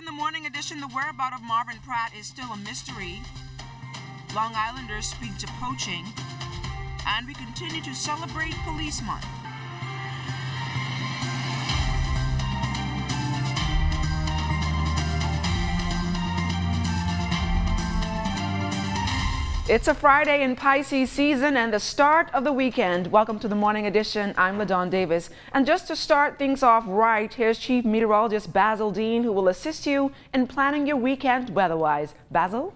in the morning edition. The whereabouts of Marvin Pratt is still a mystery. Long Islanders speak to poaching. And we continue to celebrate Police Month. It's a Friday in Pisces season and the start of the weekend. Welcome to the morning edition. I'm LaDawn Davis. And just to start things off right, here's Chief Meteorologist Basil Dean, who will assist you in planning your weekend weather-wise. Basil?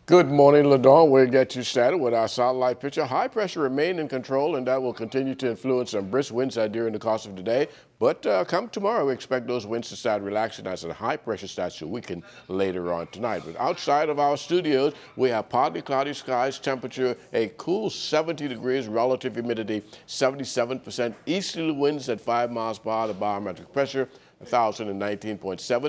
Good morning, LaDawn. We'll get you started with our satellite picture. High pressure remain in control, and that will continue to influence some brisk winds during the course of the day. But come tomorrow, we expect those winds to start relaxing as the high pressure starts to weaken later on tonight. But outside of our studios, we have partly cloudy skies, temperature a cool 70 degrees, relative humidity 77%, easterly winds at 5 miles per hour, the barometric pressure 1,019.7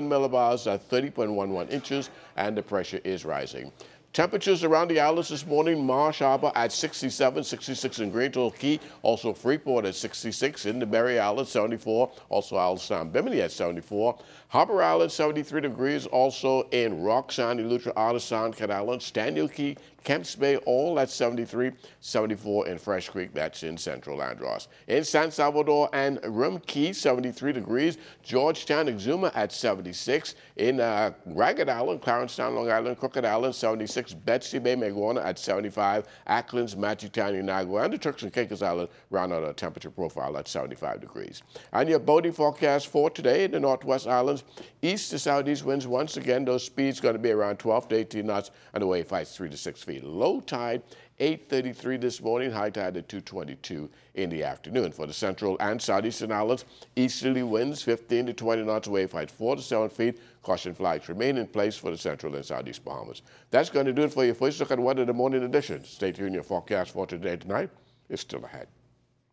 millibars at 30.11 inches, and the pressure is rising. Temperatures around the islands this morning: Marsh Harbor at 67, 66 in Great Old Key, also Freeport at 66, in the Berry Island 74, also Allenstown Bimini at 74, Harbor Island 73 degrees, also in Rock Sound, Eleuthera, Artisan, Cat Island, Staniel Key, Kemps Bay, all at 73, 74 in Fresh Creek, that's in Central Andros. In San Salvador and Rim Key, 73 degrees, Georgetown, Exuma at 76, in Ragged Island, Clarencetown, Long Island, Crooked Island 76, Betsy Bay, Maguana at 75, Acklands, Matthewtown, Inagua, and the Turks and Caicos Island round out a temperature profile at 75 degrees. And your boating forecast for today in the Northwest Islands: east to southeast winds once again. Those speeds going to be around 12 to 18 knots, and the wave heights 3 to 6 feet. Low tide 8:33 this morning, high tide at 2:22 in the afternoon. For the central and southeastern islands, easterly winds 15 to 20 knots, wave height 4 to 7 feet. Caution flags remain in place for the central and southeast Bahamas. That's going to do it for your first look at weather in the morning edition. Stay tuned. Your forecast for today tonight is still ahead.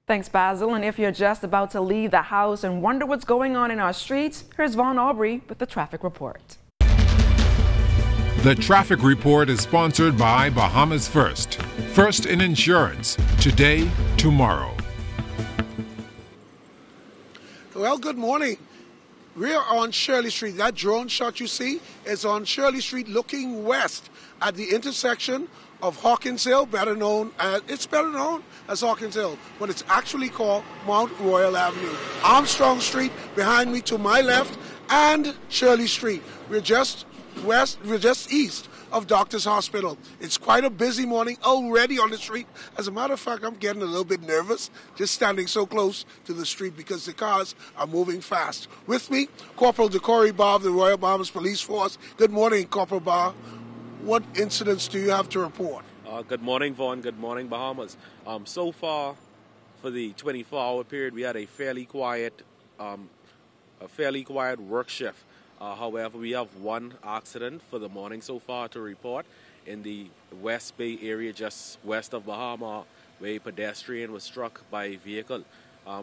Thanks, Basil. And if you're just about to leave the house and wonder what's going on in our streets, here's Vaughn Aubrey with the traffic report. The traffic report is sponsored by Bahamas First. First in insurance. Today, tomorrow. Well, good morning. We're on Shirley Street. That drone shot you see is on Shirley Street looking west at the intersection of Hawkins Hill, better known as Hawkins Hill, but it's actually called Mount Royal Avenue. Armstrong Street behind me to my left, and Shirley Street. We're just east of Doctor's Hospital. It's quite a busy morning already on the street. As a matter of fact, I'm getting a little bit nervous just standing so close to the street because the cars are moving fast. With me, Corporal Decory Barr of the Royal Bahamas Police Force. Good morning, Corporal Barr. What incidents do you have to report? Good morning, Vaughn. Good morning, Bahamas. So far, for the 24-hour period, we had a fairly quiet work shift. However, we have one accident for the morning so far to report in the West Bay area, just west of Bahama, where a pedestrian was struck by a vehicle.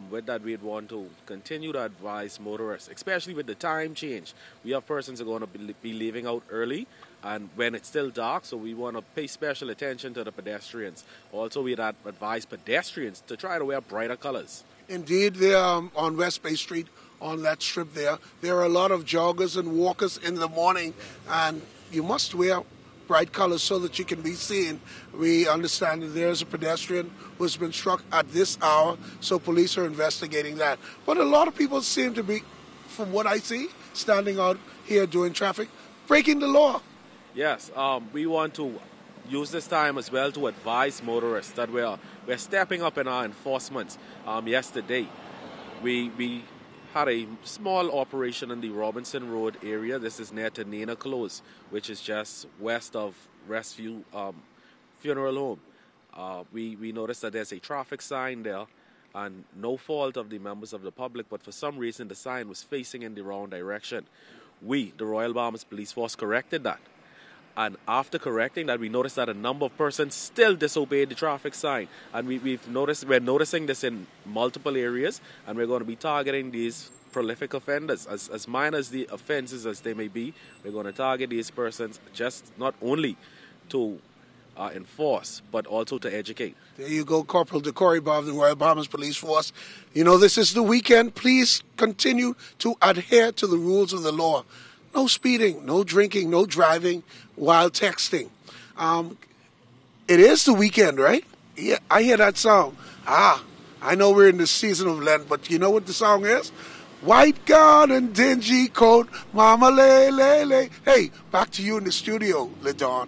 With that, we'd want to continue to advise motorists, especially with the time change. We have persons who are going to be leaving out early and when it's still dark, so we want to pay special attention to the pedestrians. Also, we'd advise pedestrians to try to wear brighter colors. Indeed, there on West Bay Street, on that strip there are a lot of joggers and walkers in the morning, and you must wear bright colors so that you can be seen. We understand that there's a pedestrian who's been struck at this hour, so police are investigating that. But a lot of people seem to be, from what I see, standing out here doing traffic, breaking the law. Yes, we want to use this time as well to advise motorists that we're stepping up in our enforcement. Yesterday, we had a small operation in the Robinson Road area. This is near to Nana Close, which is just west of Rescue Funeral Home. We noticed that there's a traffic sign there, and no fault of the members of the public, but for some reason the sign was facing in the wrong direction. We, the Royal Bahamas Police Force, corrected that. And after correcting that, we noticed that a number of persons still disobeyed the traffic sign. And we're noticing this in multiple areas, and we're going to be targeting these prolific offenders. As minor as the offenses as they may be, we're going to target these persons just not only to enforce, but also to educate. There you go, Corporal Decory Barr of the Royal Bahamas Police Force. You know, this is the weekend. Please continue to adhere to the rules of the law. no speeding, no drinking, no driving while texting. It is the weekend, right? Yeah, I hear that song. I know we're in the season of Lent, but you know what the song is? White gown and dingy coat, mama lay, lay, lay. Hey, back to you in the studio, LaDawn.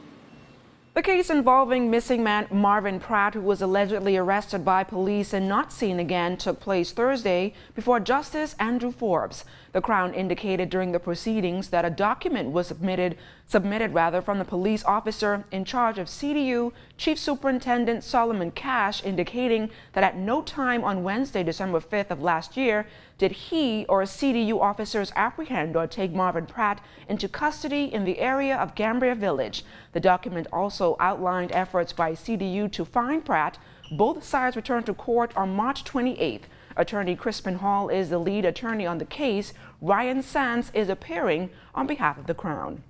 The case involving missing man Marvin Pratt, who was allegedly arrested by police and not seen again, took place Thursday before Justice Andrew Forbes. The Crown indicated during the proceedings that a document was submitted from the police officer in charge of CDU, Chief Superintendent Solomon Cash, indicating that at no time on Wednesday, December 5th of last year, did he or CDU officers apprehend or take Marvin Pratt into custody in the area of Gambria Village. The document also outlined efforts by CDU to find Pratt. Both sides returned to court on March 28th. Attorney Crispin Hall is the lead attorney on the case. Ryan Sands is appearing on behalf of the Crown.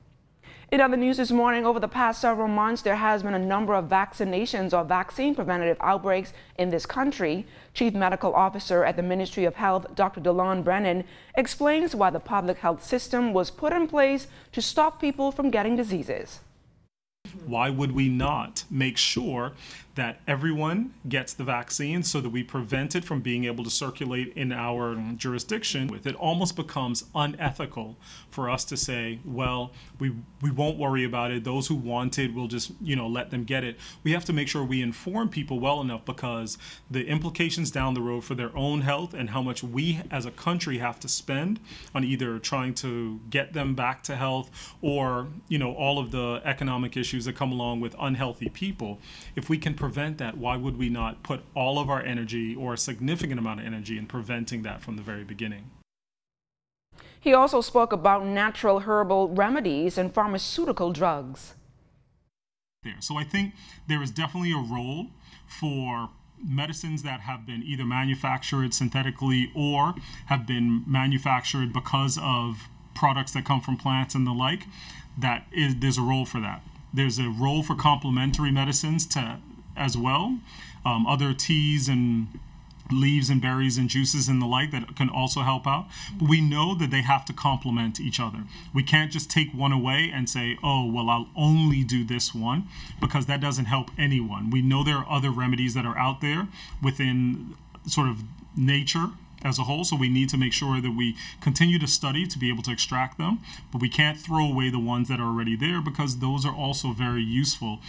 In other news this morning, over the past several months, there has been a number of vaccinations or vaccine preventative outbreaks in this country. Chief Medical Officer at the Ministry of Health, Dr. DeLon Brennan, explains why the public health system was put in place to stop people from getting diseases. Why would we not make sure that everyone gets the vaccine so that we prevent it from being able to circulate in our jurisdiction? It almost becomes unethical for us to say, well, we won't worry about it. Those who want it, we'll just, let them get it. We have to make sure we inform people well enough, because the implications down the road for their own health and how much we as a country have to spend on either trying to get them back to health or, all of the economic issues that come along with unhealthy people. If we can prevent that, why would we not put all of our energy, or a significant amount of energy, in preventing that from the very beginning? He also spoke about natural herbal remedies and pharmaceutical drugs. So I think there is definitely a role for medicines that have been either manufactured synthetically or have been manufactured because of products that come from plants and the like. There's a role for that. There's a role for complementary medicines as well, other teas and leaves and berries and juices and the like that can also help out. But we know that they have to complement each other. We can't just take one away and say, oh, well, I'll only do this one, because that doesn't help anyone. We know there are other remedies that are out there within sort of nature as a whole, so we need to make sure that we continue to study to be able to extract them, but we can't throw away the ones that are already there, because those are also very useful.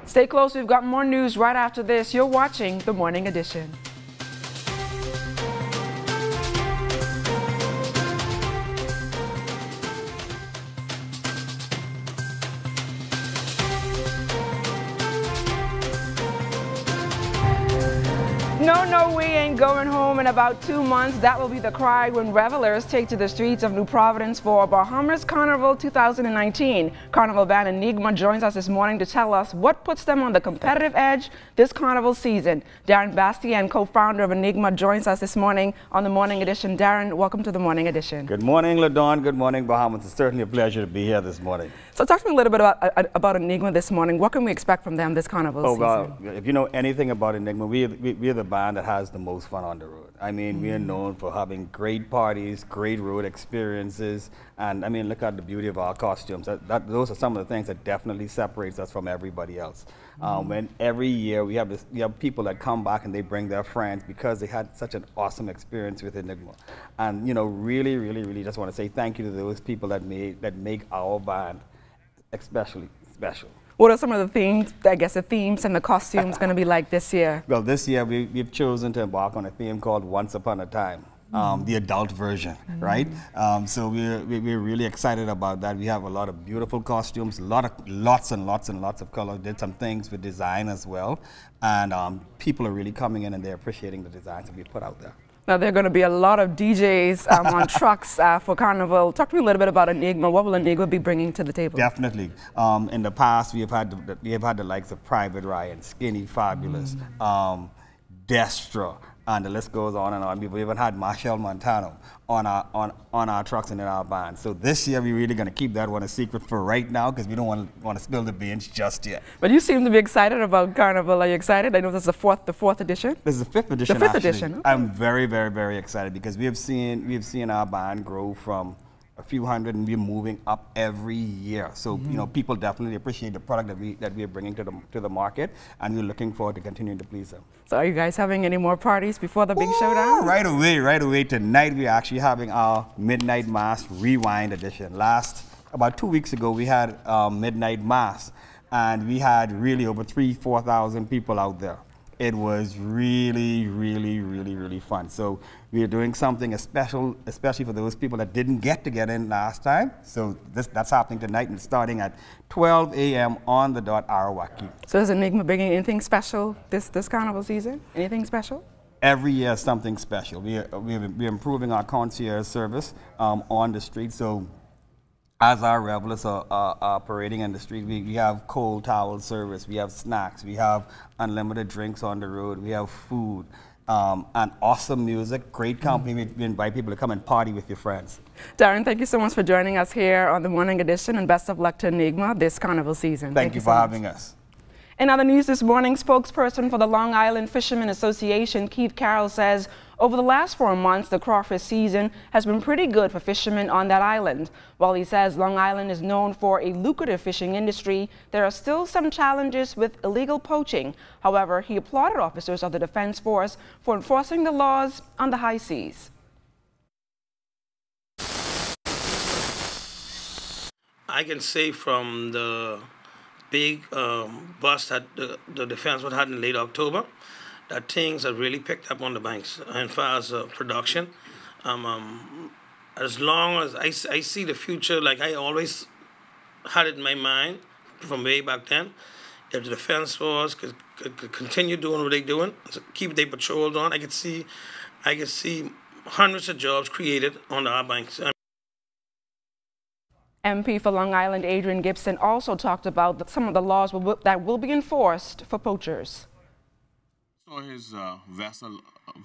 Stay close, we've got more news right after this. You're watching The Morning Edition. No, we ain't going home in about 2 months. That will be the cry when revelers take to the streets of New Providence for Bahamas Carnival 2019. Carnival band Enigma joins us this morning to tell us what puts them on the competitive edge this carnival season. Darren Bastien, co-founder of Enigma, joins us this morning on The Morning Edition. Darren, welcome to The Morning Edition. Good morning, LaDawn. Good morning, Bahamas. It's certainly a pleasure to be here this morning. So talk to me a little bit about Enigma this morning. What can we expect from them this carnival season? Well, if you know anything about Enigma, we're the band that has the most fun on the road. I mean, we are known for having great parties, great road experiences, and I mean, look at the beauty of our costumes. Those are some of the things that definitely separates us from everybody else. When every year we have people that come back and they bring their friends because they had such an awesome experience with Enigma, and really just want to say thank you to those people that make our band especially special. What are some of the themes, I guess, the themes and the costumes going to be like this year? Well, this year we've chosen to embark on a theme called Once Upon a Time, the adult version, right? So we're really excited about that. We have a lot of beautiful costumes, lots and lots of color. Did some things with design as well, and people are really coming in and they're appreciating the designs that we put out there. Now, there are going to be a lot of DJs on trucks for Carnival. Talk to me a little bit about Enigma. What will Enigma be bringing to the table? Definitely. In the past, we have had the likes of Private Ryan, Skinny Fabulous, Destra, and the list goes on and on. We've even had Marshall Montano on our trucks and in our band. So this year, we're really going to keep that one a secret for right now, because we don't want to spill the beans just yet. But you seem to be excited about Carnival. Are you excited? I know this is the fourth edition. This is the fifth edition. The fifth edition. Okay. I'm very, very, very excited, because we have seen our band grow from few hundred, and we're moving up every year. So you know, people definitely appreciate the product that we are bringing to the market, and we're looking forward to continuing to please them. So are you guys having any more parties before the big showdown? Right away. Tonight we're actually having our Midnight Mass Rewind edition. About 2 weeks ago, we had Midnight Mass, and we had really over 4,000 people out there. It was really fun. So we are doing something special, especially for those people that didn't get to get in last time. So that's happening tonight, and starting at 12 a.m. on the dot Arawaki. So is Enigma bringing anything special this carnival season? Anything special? Every year something special. We're improving our concierge service on the street. So as our revelers are parading in the street, we have cold towel service, we have snacks, we have unlimited drinks on the road, we have food, and awesome music, great company. We invite people to come and party with your friends. Darren, thank you so much for joining us here on the Morning Edition, and best of luck to Enigma this carnival season. Thank you for having us. In other news this morning, spokesperson for the Long Island Fishermen Association, Keith Carroll, says over the last 4 months, the crawfish season has been pretty good for fishermen on that island. While he says Long Island is known for a lucrative fishing industry, there are still some challenges with illegal poaching. However, he applauded officers of the Defense Force for enforcing the laws on the high seas. I can say from the big bust that the Defense Force had in late October, that things have really picked up on the banks as far as production. As long as I see the future, like I always had it in my mind from way back then, if the Defense Force could continue doing what they're doing, keep their patrols on, I could see hundreds of jobs created on our banks. MP for Long Island Adrian Gibson also talked about some of the laws that will be enforced for poachers. I saw his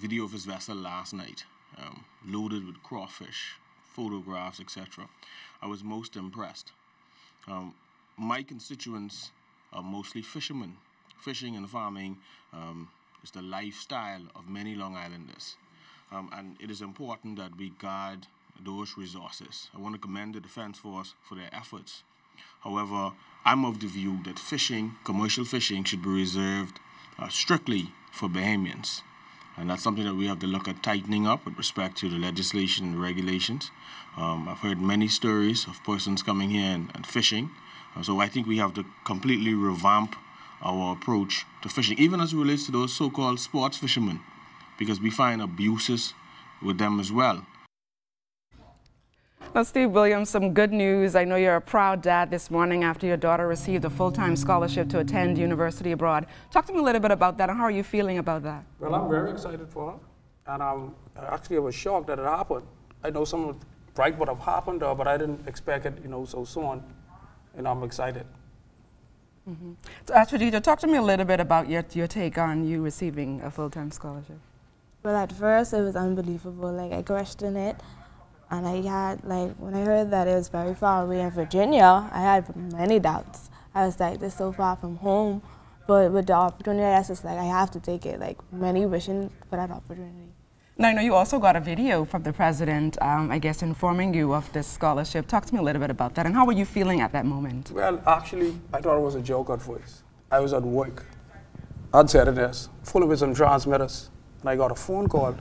video of his vessel last night, loaded with crawfish, photographs, etc. I was most impressed. My constituents are mostly fishermen. Fishing and farming is the lifestyle of many Long Islanders, and it is important that we guard those resources. I want to commend the Defense Force for their efforts. However, I'm of the view that fishing, commercial fishing, should be reserved strictly for Bahamians. And that's something that we have to look at tightening up with respect to the legislation and regulations. I've heard many stories of persons coming here and fishing. So I think we have to completely revamp our approach to fishing, even as it relates to those so-called sports fishermen, because we find abuses with them as well. Now, Steve Williams, some good news. I know you're a proud dad this morning after your daughter received a full-time scholarship to attend university abroad. Talk to me a little bit about that, and how are you feeling about that? Well, I'm very excited for her, and I was shocked that it happened. I know some bright would have happened, but I didn't expect it, so soon, and I'm excited. So, actually, talk to me a little bit about your take on you receiving a full-time scholarship. Well, at first it was unbelievable. Like, I questioned it. And I had, when I heard that it was very far away in Virginia, I had many doubts. I was like, this is so far from home. But with the opportunity, I was just like, I have to take it. Like, many wishing for that opportunity. Now, I know you also got a video from the president, I guess, informing you of this scholarship. Talk to me a little bit about that, and how were you feeling at that moment? Well, actually, I thought it was a joke at first. I was at work. I'd said it is, full with some transmitters. And I got a phone call,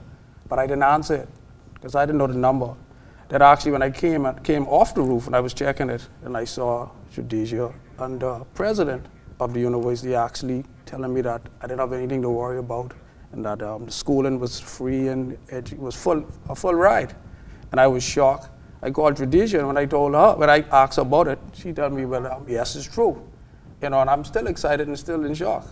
but I didn't answer it, because I didn't know the number. That actually, when I came off the roof and I was checking it, and I saw Judesia and the president of the university actually telling me that I didn't have anything to worry about, and that the schooling was free and it was a full ride. And I was shocked. I called Judesia, and when I asked her about it, she told me, well, yes, it's true. And I'm still excited and still in shock.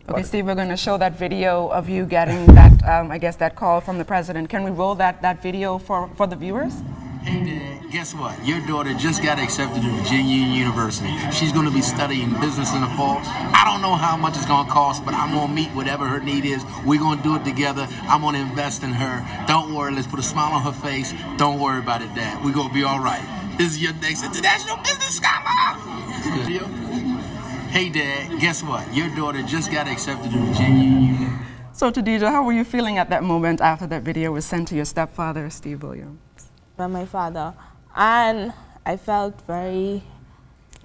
Okay, Steve, we're going to show that video of you getting that, I guess, that call from the president. Can we roll that video for the viewers? Hey, Dad, guess what? Your daughter just got accepted to Virginia University. She's going to be studying business in the fall. I don't know how much it's going to cost, but I'm going to meet whatever her need is. We're going to do it together. I'm going to invest in her. Don't worry. Let's put a smile on her face. Don't worry about it, Dad. We're going to be all right. This is your next international business scholar. Hey, Dad, guess what? Your daughter just got accepted to Virginia University. So, Tadija, how were you feeling at that moment after that video was sent to your stepfather, Steve Williams? Well, my father, And I felt very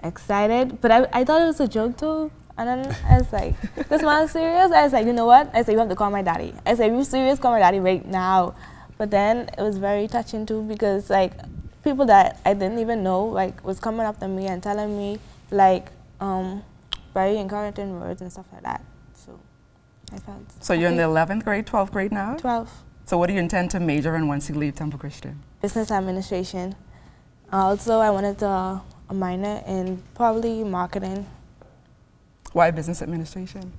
excited, but I thought it was a joke too. And then I was like, this man's serious? I was like, you know what? I said, you have to call my daddy. I said, you serious? Call my daddy right now. But then it was very touching too, because like people that I didn't even know like was coming up to me and telling me like very encouraging words and stuff like that. So I felt. So you're in the 11th grade, 12th grade now? 12th. So what do you intend to major in once you leave Temple Christian? Business administration. Also, I wanted a minor in probably marketing. Why business administration?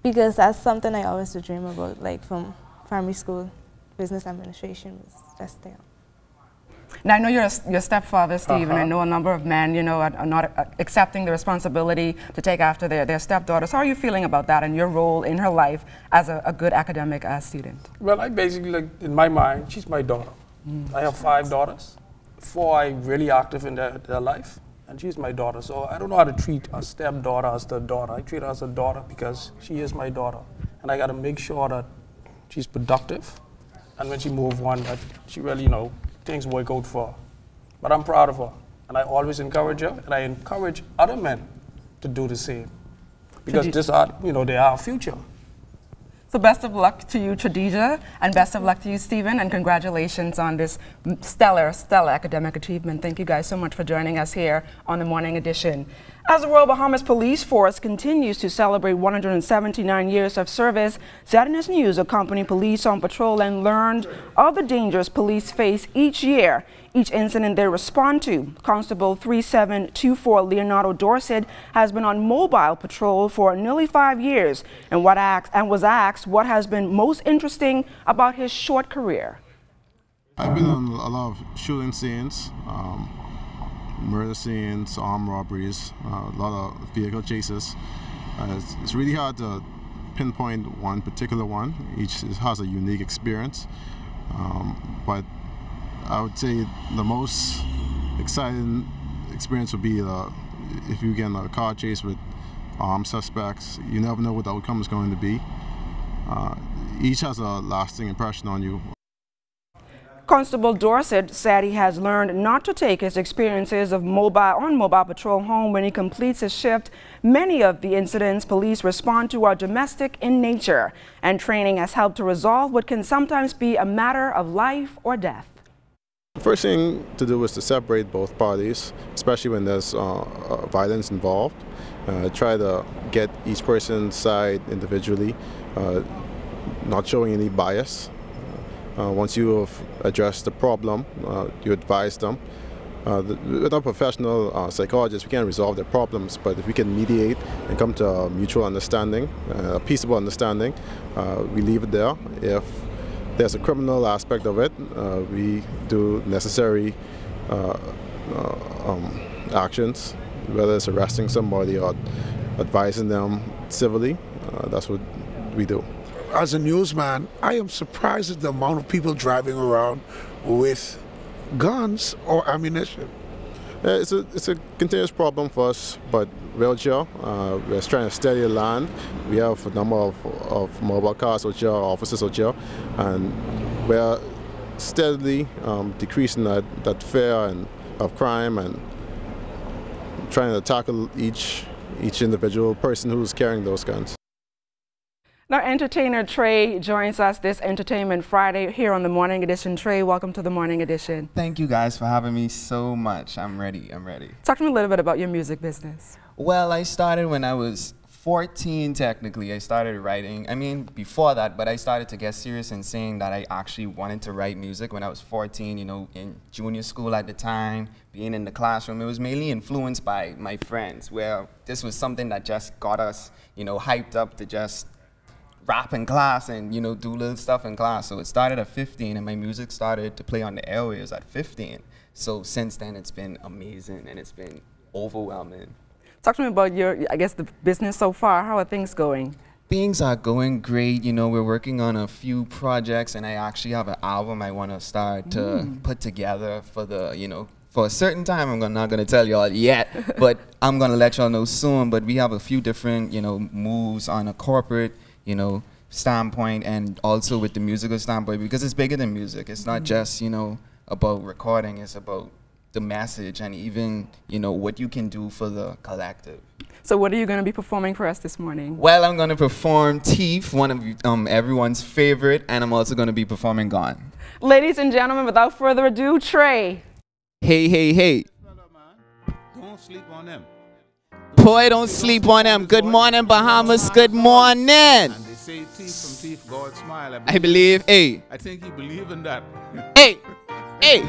Because that's something I always used to dream about, like from primary school. Business administration was just there. Now, I know your stepfather, Steve, and I know a number of men, you know, are not accepting the responsibility to take after their stepdaughters. How are you feeling about that and your role in her life as a good academic student? Well, I basically, like, in my mind, she's my daughter. I have 5 daughters. 4 are really active in their life, and she's my daughter. So I don't know how to treat a stepdaughter as the daughter. I treat her as a daughter because she is my daughter. And I got to make sure that she's productive, and when she moves on, that she really, you know, things work out for her. But I'm proud of her, and I always encourage her, and I encourage other men to do the same. Because this are, you know, they are our future. So best of luck to you, Khadija, and best of luck to you, Stephen, and congratulations on this stellar academic achievement. Thank you guys so much for joining us here on the Morning Edition. As the Royal Bahamas Police Force continues to celebrate 179 years of service, ZNS News accompanied police on patrol and learned of the dangers police face each year. Each incident they respond to. Constable 3724 Leonardo Dorset has been on mobile patrol for nearly 5 years and was asked what has been most interesting about his short career. I've been on a lot of shooting scenes, murder scenes, armed robberies, a lot of vehicle chases. It's really hard to pinpoint one particular one. Each has a unique experience, but I would say the most exciting experience would be if you get in a car chase with armed suspects. You never know what the outcome is going to be. Each has a lasting impression on you. Constable Dorset said he has learned not to take his experiences of mobile patrol home when he completes his shift. Many of the incidents police respond to are domestic in nature, and training has helped to resolve what can sometimes be a matter of life or death. The first thing to do is to separate both parties, especially when there's violence involved. Try to get each person's side individually, not showing any bias. Once you have addressed the problem, you advise them. We're not professional psychologists, we can't resolve their problems, but if we can mediate and come to a mutual understanding, a peaceable understanding, we leave it there. If there's a criminal aspect of it, we do necessary actions, whether it's arresting somebody or advising them civilly. That's what we do. As a newsman, I am surprised at the amount of people driving around with guns or ammunition. It's a continuous problem for us, but we're here. We're trying to steady the land. We have a number of mobile cars out here, officers out here, and we're steadily decreasing that fear of crime and trying to tackle each individual person who's carrying those guns. Now, entertainer Trey joins us this Entertainment Friday here on the Morning Edition. Trey, welcome to the Morning Edition. Thank you guys for having me so much. I'm ready. Talk to me a little bit about your music business. Well, I started when I was 14, technically. I started writing. I mean, before that, but I started to get serious in saying that I actually wanted to write music when I was 14, you know, in junior school at the time, being in the classroom. It was mainly influenced by my friends, where this was something that just got us, you know, hyped up to just rap in class and, you know, do little stuff in class. So it started at 15 and my music started to play on the airwaves at 15. So since then it's been amazing and it's been overwhelming. Talk to me about the business so far. How are things going? Things are going great. You know, we're working on a few projects and I actually have an album I want to start to put together for for a certain time. I'm not going to tell y'all yet, but I'm going to let y'all know soon. But we have a few different, you know, moves on a corporate, you know, standpoint and also with the musical standpoint, because it's bigger than music. It's not just, you know, about recording. It's about the message and even, you know, what you can do for the collective. So what are you going to be performing for us this morning? Well, I'm going to perform Thief, one of everyone's favorite, and I'm also going to be performing Gone. Ladies and gentlemen, without further ado, Trey. Hey, hey, hey. Don't sleep on them. Boy, don't sleep on them. Good morning, Bahamas. Good morning. And they say thief from thief, God smile. I believe, hey. I think he believe in that. Hey, hey.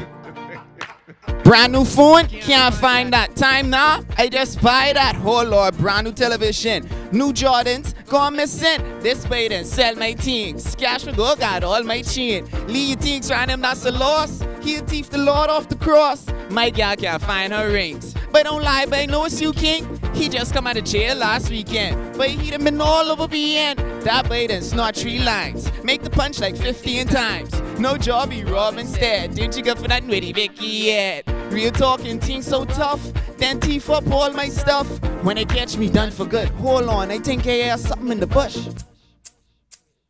Brand new phone, can't find that time now. I just buy that whole Lord, brand new television. New Jordans, gone missing. This way then sell my things. Cash me go, got all my chain. Leave your things around him, that's a loss. He'll thief the Lord off the cross. My gal can't find her rings. But don't lie, but I know it's you, king. He just come out of jail last weekend. But he done been all over BN. That way then snort 3 lines. Make the punch like 15 times. No job, he rob instead. Didn't you go for that witty Vicky yet? Real talking, things so tough. Then thief up all my stuff. When they catch me, done for good. Hold on, I think I hear something in the bush.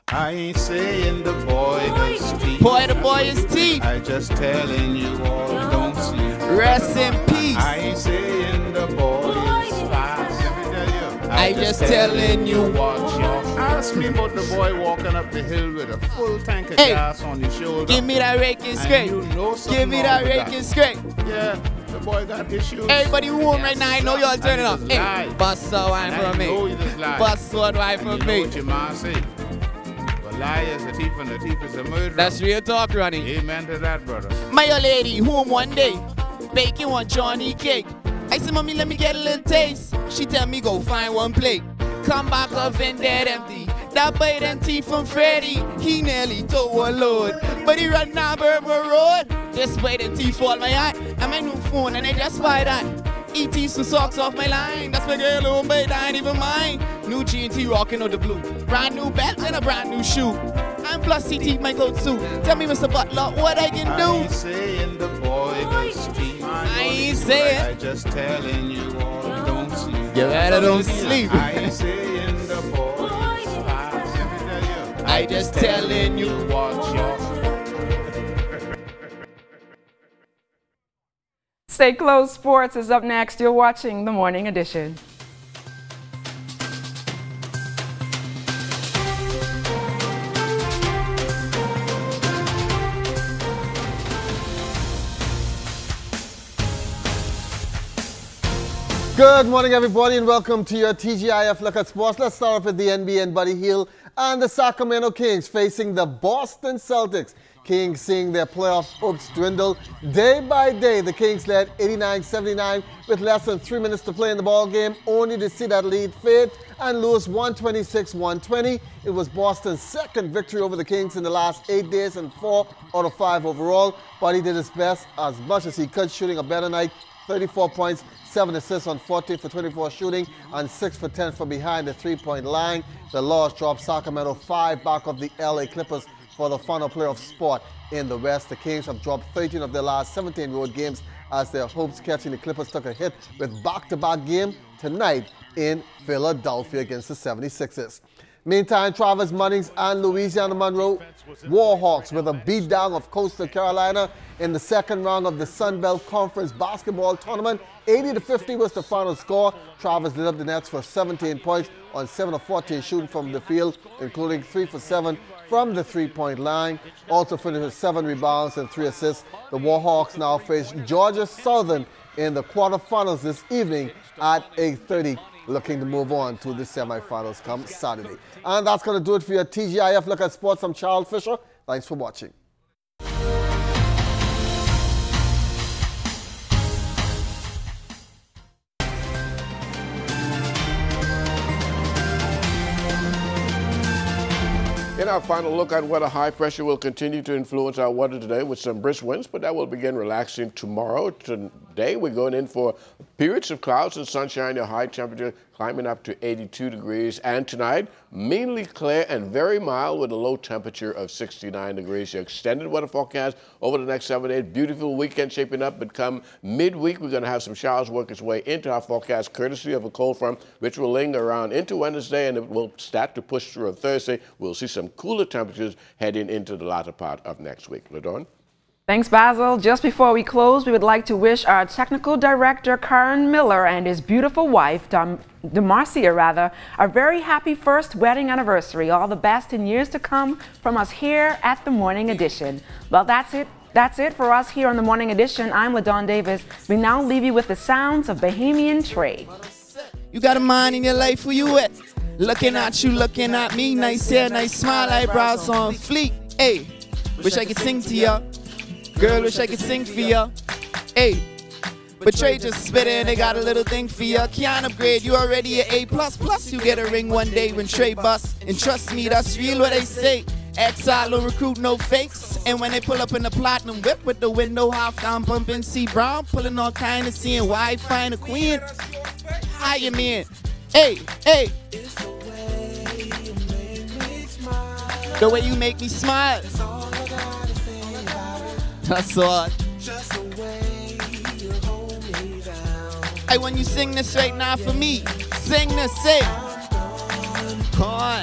I ain't saying the boy is thief. Boy, the boy is thief. I just telling you all, don't sleep. Rest in peace. I ain't saying the boy is fast. Let me tell you. I just telling you. Watch your. Ask me about the boy walking up the hill with a full tank of gas on his shoulder. Give me that raking straight. You know give me that raking straight. Yeah, the boy got issues. Everybody home right now, I know y'all turning up. Hey, bust a wine from me. Bust one wine from me. You know what your mom say. The liar is a thief and the thief is a murderer. That's real talk, Ronnie. Amen to that, brother. My old lady home one day, baking one Johnny cake. I said, mommy, let me get a little taste. She tell me go find one plate. Come back oven dead empty. That bite and teeth from Freddy, he nearly took one load. But he run down Berber Road. This bite and teeth fall my eye. And my new phone and I just buy that. ET some socks off my line. That's my girl home, but I ain't even mine. New G&T rocking on the blue. Brand new belt and a brand new shoe. And plus CT my coat suit. Tell me, Mr. Butler, what I can do. I ain't saying the boy does thief. I ain't saying. I just telling you all, don't sleep. You better don't sleep. I ain't saying the boy is fast. Let me tell you. I just telling you. Watch your. Stay close. Sports is up next. You're watching The Morning Edition. Good morning, everybody, and welcome to your TGIF Look at Sports. Let's start off with the NBA and Buddy Hield and the Sacramento Kings facing the Boston Celtics. Kings seeing their playoff hopes dwindle day by day. The Kings led 89-79 with less than 3 minutes to play in the ball game, only to see that lead fade and lose 126-120. It was Boston's second victory over the Kings in the last 8 days and 4 out of 5 overall. Buddy did his best as much as he could, shooting a better night. 34 points, 7 assists on 14 for 24 shooting, and 6 for 10 from behind the three-point line. The loss dropped Sacramento 5 back of the LA Clippers for the final playoff spot in the West. The Kings have dropped 13 of their last 17 road games as their hopes catching the Clippers took a hit with back-to-back game tonight in Philadelphia against the 76ers. Meantime, Travis Munnings and Louisiana Monroe Warhawks with a beatdown of Coastal Carolina in the second round of the Sun Belt Conference basketball tournament. 80-50 was the final score. Travis lit up the Nets for 17 points on 7 of 14 shooting from the field, including 3 for 7 from the three-point line. Also finished with 7 rebounds and 3 assists. The Warhawks now face Georgia Southern in the quarterfinals this evening at 8:30. Looking to move on to the semifinals come Saturday. And that's going to do it for your TGIF Look at Sports. I'm Charles Fisher. Thanks for watching. In our final look at weather, high pressure will continue to influence our weather today with some brisk winds, but that will begin relaxing tomorrow. Today, we're going in for periods of clouds and sunshine, a high temperature climbing up to 82 degrees. And tonight, mainly clear and very mild with a low temperature of 69 degrees. Your extended weather forecast over the next 7 days. Beautiful weekend shaping up, but come midweek, we're going to have some showers work its way into our forecast, courtesy of a cold front, which will linger around into Wednesday, and it will start to push through on Thursday. We'll see some cooler temperatures heading into the latter part of next week. LaDawn? Thanks, Basil. Just before we close, we would like to wish our technical director, Karen Miller, and his beautiful wife, DeMarcia, a very happy first wedding anniversary. All the best in years to come from us here at the Morning Edition. Well, that's it. That's it for us here on the Morning Edition. I'm LaDawn Davis. We now leave you with the sounds of Bahamian trade. You got a mind in your life, where you at? Looking at you, looking at me. Nice hair, nice smile, eyebrows on fleek. Hey, wish I could sing to ya. Girl, wish I could sing for ya. Hey, but Trey just spit in, they got a little thing for ya. Can't upgrade, you already an A++. You get a ring one day when Trey busts. And trust me, that's real what they say. Exile will recruit no fakes. And when they pull up in the platinum whip with the window half down, bumping C Brown, pulling all kind of seeing why I find a queen. How you mean? Hey, hey. The way you make me smile. That's all. Hey, when you sing this right now for me, sing this, say. Come on.